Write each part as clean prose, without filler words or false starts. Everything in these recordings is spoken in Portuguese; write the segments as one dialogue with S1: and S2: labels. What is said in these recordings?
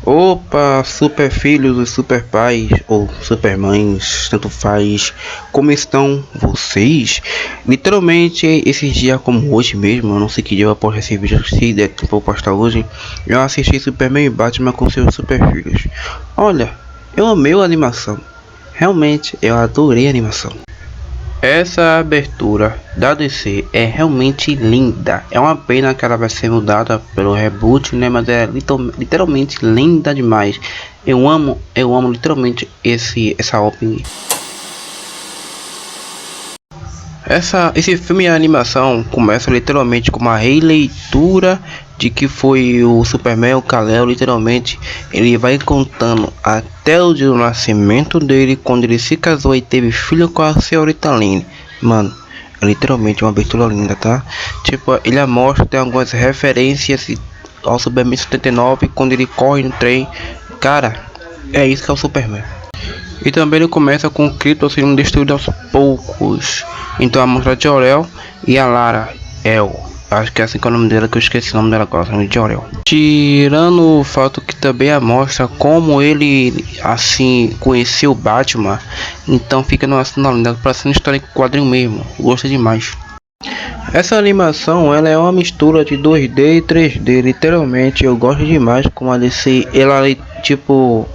S1: Opa, super filhos e super pais ou super mães, tanto faz. Como estão vocês? Literalmente, esses dias como hoje mesmo, eu não sei que dia eu posto esse vídeo, se der tempo eu postar hoje. Eu assisti Superman e Batman com seus super filhos. Olha, eu amei a animação. Realmente, eu adorei a animação. Essa abertura da DC é realmente linda. É uma pena que ela vai ser mudada pelo reboot, né? Mas é literalmente linda demais. Eu amo literalmente essa opening. Esse filme de animação começa literalmente com uma releitura de que foi o Superman, o Kal-El. Literalmente ele vai contando até o dia do nascimento dele, quando ele se casou e teve filho com a senhorita Lane. Mano, é literalmente uma abertura linda, tá? Tipo, ele mostra, tem algumas referências ao Superman 79 quando ele corre no trem. Cara, é isso que é o Superman. E também ele começa com o Krypton sendo destruído aos poucos. Então a mostra de Jor-El e a Lara El. Acho que é assim que é o nome dela, que eu esqueci o nome dela agora, o nome de Jor-El. Tirando o fato que também mostra como ele assim conheceu o Batman. Então fica numa cena linda, parece uma história em quadrinho mesmo. Gosto demais. Essa animação ela é uma mistura de 2D e 3D. Literalmente eu gosto demais como a DC ela tipo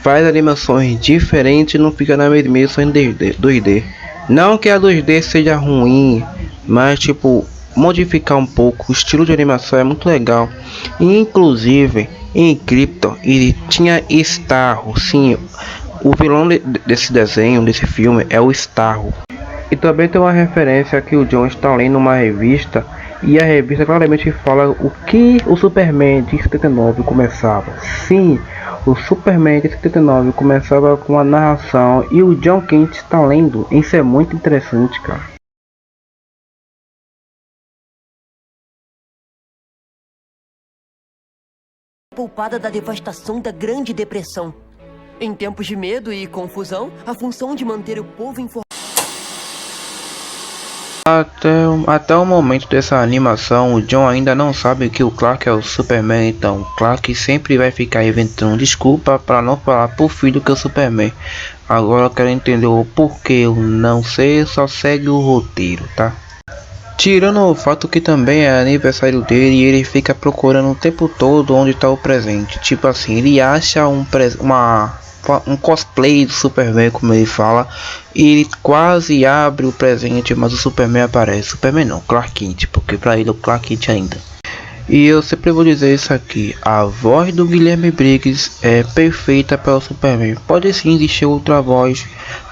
S1: faz animações diferentes e não fica na mesma em 2D. Não que a 2D seja ruim, mas tipo, modificar um pouco o estilo de animação é muito legal. E, inclusive, em Krypton, ele tinha Starro, sim, o vilão desse desenho, desse filme, é o Starro. E também tem uma referência que o John está lendo numa revista, e a revista claramente fala o que o Superman de 79 começava. Sim, o Superman de 79 começava com a narração e o John Kent está lendo. Isso é muito interessante, cara.
S2: Poupada da devastação da Grande Depressão. Em tempos de medo e confusão, a função de manter o povo informado.
S1: Até o momento dessa animação, o John ainda não sabe que o Clark é o Superman, então o Clark sempre vai ficar inventando desculpa para não falar pro filho que é o Superman. Agora eu quero entender o porquê eu não sei, só segue o roteiro, tá? Tirando o fato que também é aniversário dele e ele fica procurando o tempo todo onde está o presente. Tipo assim, ele acha um cosplay do Superman, como ele fala, e ele quase abre o presente, mas o Superman aparece. Superman não, Clark Kent, porque pra ele é o Clark Kent ainda. E eu sempre vou dizer isso aqui, a voz do Guilherme Briggs é perfeita para o Superman. Pode sim existir outra voz,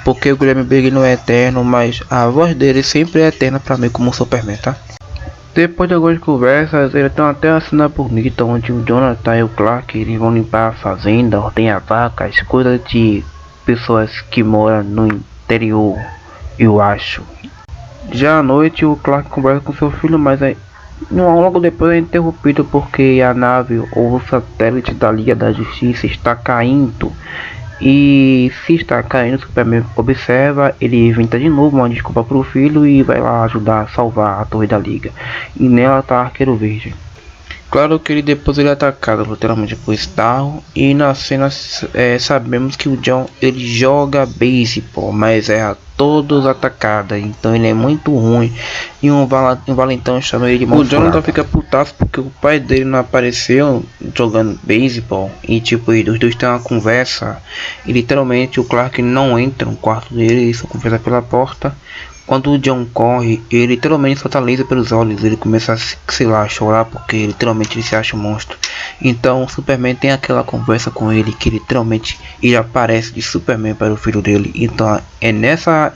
S1: porque o Guilherme Briggs não é eterno, mas a voz dele sempre é eterna para mim como Superman, tá? Depois de algumas conversas, ele tem até uma cena bonita onde o Jonathan e o Clark eles vão limpar a fazenda, ordenhar vacas, coisas de pessoas que moram no interior, eu acho. Já à noite, o Clark conversa com seu filho, mas logo depois é interrompido porque a nave ou o satélite da Liga da Justiça está caindo. E se está caindo, o Superman observa, ele inventa de novo uma desculpa para o filho e vai lá ajudar a salvar a Torre da Liga. E nela tá Arqueiro Verde. Claro que ele é atacado literalmente por Starro, e na cena sabemos que o John ele joga beisebol, mas é todos atacados, então ele é muito ruim e um valentão chama ele de mão. O Jonathan fica putaço porque o pai dele não apareceu jogando beisebol e tipo, os dois têm uma conversa e literalmente o Clark não entra no quarto dele, ele só conversa pela porta. Quando o John corre, ele literalmente solta laser pelos olhos, ele começa a, sei lá, chorar porque literalmente ele se acha um monstro. Então o Superman tem aquela conversa com ele que literalmente ele aparece de Superman para o filho dele. Então é nessa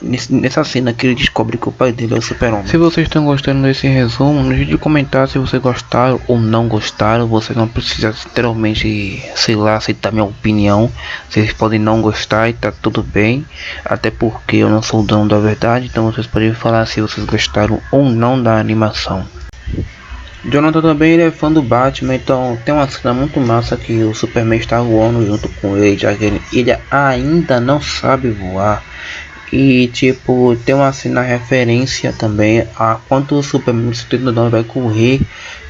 S1: cena que ele descobre que o pai dele é o Super-Homem. Se vocês estão gostando desse resumo, não deixe de comentar se vocês gostaram ou não gostaram. Você não precisa literalmente, sei lá, aceitar minha opinião. Vocês podem não gostar e tá tudo bem, até porque eu não sou o dono da verdade, então vocês podem falar se vocês gostaram ou não da animação. Jonathan também ele é fã do Batman, então tem uma cena muito massa que o Superman está voando junto com ele, já que ele ainda não sabe voar. E tipo, tem uma cena referência também a quando o Superman 79 vai correr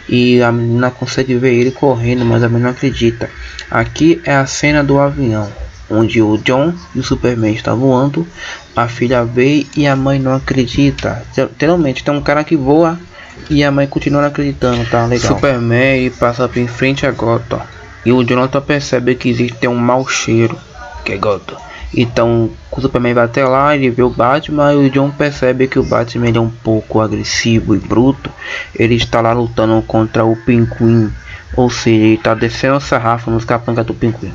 S1: e a menina consegue ver ele correndo, mas a menina não acredita. Aqui é a cena do avião, onde o John e o Superman estão voando, a filha vê e a mãe não acredita. Geralmente tem um cara que voa e a mãe continua não acreditando, tá legal. Superman ele passa em frente a Gotham e o Jonathan percebe que existe um mau cheiro, que é Gotham. Então o Superman vai até lá, ele vê o Batman e o John percebe que o Batman é um pouco agressivo e bruto. Ele está lá lutando contra o Pinguim, ou seja, ele está descendo a sarrafo nos capangas do Pinguim.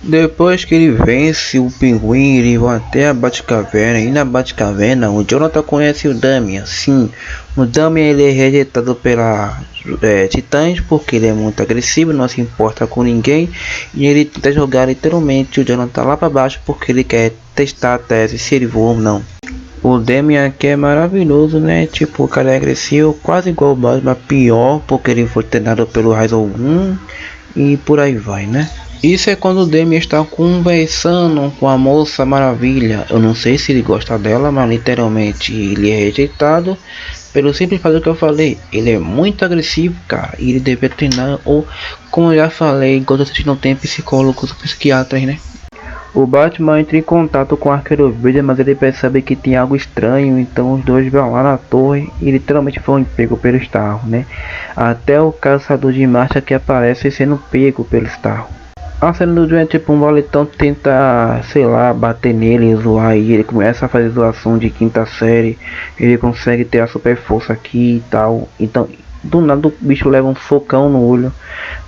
S1: Depois que ele vence o Pinguim, eles vão até a Batcaverna, e na Batcaverna o Jonathan conhece o Damian. Sim, o Damian ele é rejeitado pela Titãs porque ele é muito agressivo, não se importa com ninguém, e ele tenta jogar literalmente o Jonathan lá para baixo porque ele quer testar a tese se ele voa ou não. O Damian aqui é maravilhoso, né? Tipo, o cara é agressivo, quase igual o Batman, pior porque ele foi treinado pelo Raizal 1 e por aí vai, né? Isso é quando o Damian está conversando com a Moça Maravilha. Eu não sei se ele gosta dela, mas literalmente ele é rejeitado pelo simples fato que eu falei. Ele é muito agressivo, cara, e ele deve treinar, ou como eu já falei, enquanto vocês não tem psicólogos ou psiquiatras, né? O Batman entra em contato com o Arqueiro Verde, mas ele percebe que tem algo estranho, então os dois vão lá na torre e literalmente foram pegos pelo Starro, né? Até o Caçador de Marcha que aparece sendo pego pelo Starro. A cena do John é tipo um valetão tenta, sei lá, bater nele, zoar, e ele começa a fazer zoação de quinta série. Ele consegue ter a super força aqui e tal. Então, do nada o bicho leva um socão no olho.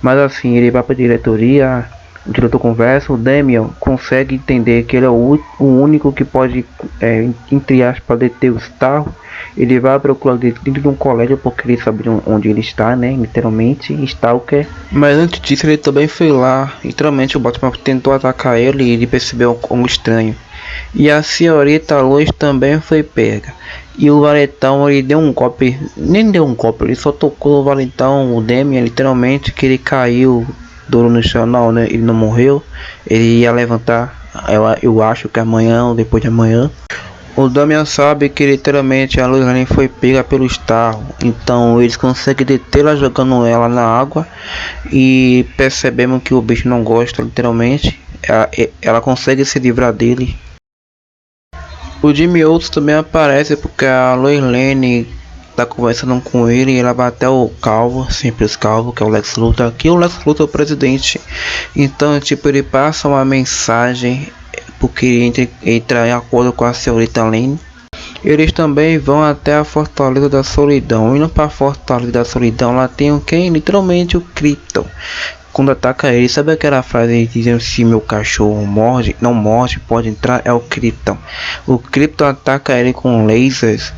S1: Mas assim, ele vai pra diretoria, o diretor conversa, o Damian consegue entender que ele é o único que pode, entre aspas, deter o Starro. Ele vai procurar dentro de um colégio porque ele sabe onde ele está, né? Literalmente, Stalker. Mas antes disso, ele também foi lá. Literalmente, o Batman tentou atacar ele e ele percebeu algo estranho. E a senhorita Lois também foi pega. E o Valetão, ele deu um golpe. Nem deu um golpe, ele só tocou o Valetão, o Damian, literalmente, que ele caiu duro no chão. Não, né? Ele não morreu. Ele ia levantar. Eu acho que amanhã ou depois de amanhã. O Damian sabe que literalmente a Lois Lane foi pega pelo Starro, então eles conseguem detê-la jogando ela na água e percebemos que o bicho não gosta, literalmente. Ela consegue se livrar dele. O Jimmy Olsen também aparece porque a Lois Lane tá conversando com ele e ela vai até o Calvo, simples Calvo, que é o Lex Luthor. Aqui o Lex Luthor é o presidente, então tipo ele passa uma mensagem porque ele entra em acordo com a senhorita Lane. Eles também vão até a Fortaleza da Solidão. Indo para a Fortaleza da Solidão, lá tem quem? Literalmente o Krypton. Quando ataca ele, sabe aquela frase dizendo se meu cachorro morde, não morde, pode entrar? É o Krypton. O Krypton ataca ele com lasers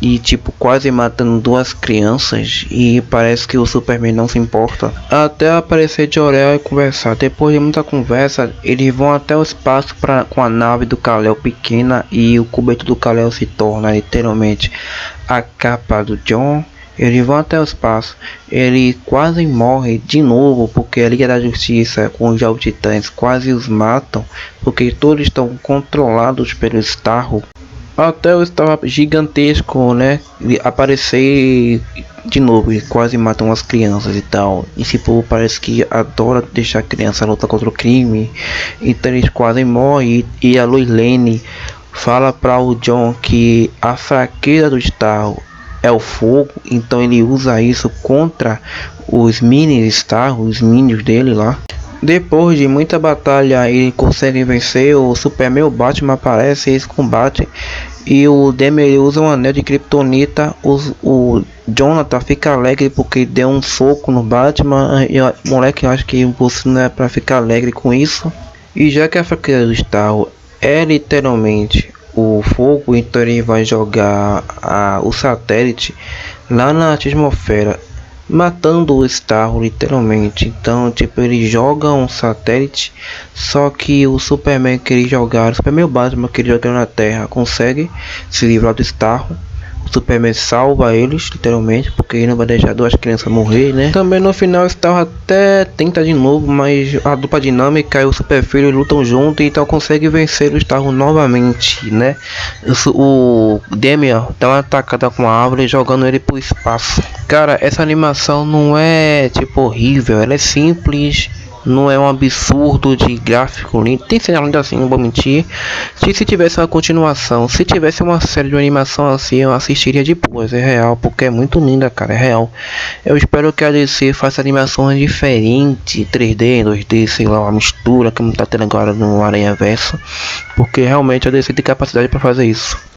S1: e tipo quase matando duas crianças, e parece que o Superman não se importa. Até aparecer Jor-El e conversar. Depois de muita conversa, eles vão até o espaço com a nave do Kal-El pequena, e o cobertor do Kal-El se torna literalmente a capa do John. Eles vão até o espaço, ele quase morre de novo porque a Liga da Justiça com os Jovens Titãs quase os matam, porque todos estão controlados pelo Starro. Até o Starro gigantesco, né, aparecer de novo e quase matam as crianças e tal. Esse povo parece que adora deixar a criança lutar contra o crime, então eles quase morrem. E a Lois Lane fala para o John que a fraqueza do Starro é o fogo, então ele usa isso contra os mini Starro, os minions dele lá. Depois de muita batalha, ele consegue vencer. O Superman, o Batman aparece, eles combatem e o Damian usa um anel de Kryptonita. O Jonathan fica alegre porque deu um soco no Batman. E o moleque acha que você não é para ficar alegre com isso. E já que a fraqueza do Starro é literalmente o fogo, então ele vai jogar o satélite lá na atmosfera, matando o Starro literalmente. Então tipo ele joga um satélite, só que o Superman queria jogar, o Superman e o Batman queria jogar na Terra, consegue se livrar do Starro. Superman salva eles, literalmente, porque ele não vai deixar duas crianças morrer, né? Também no final Starro até tenta de novo, mas a dupla dinâmica e o Super Filho lutam junto e então consegue vencer o Starro novamente, né? O Damian dá uma atacada com a árvore jogando ele pro espaço. Cara, essa animação não é tipo horrível, ela é simples. Não é um absurdo de gráfico lindo. Tem cena linda assim, não vou mentir. Se tivesse uma continuação, se tivesse uma série de animação assim, eu assistiria depois. É real, porque é muito linda, cara. É real. Eu espero que a DC faça animações diferentes, 3D, 2D, sei lá, uma mistura, como tá tendo agora no Aranha Verso. Porque realmente a DC tem capacidade para fazer isso.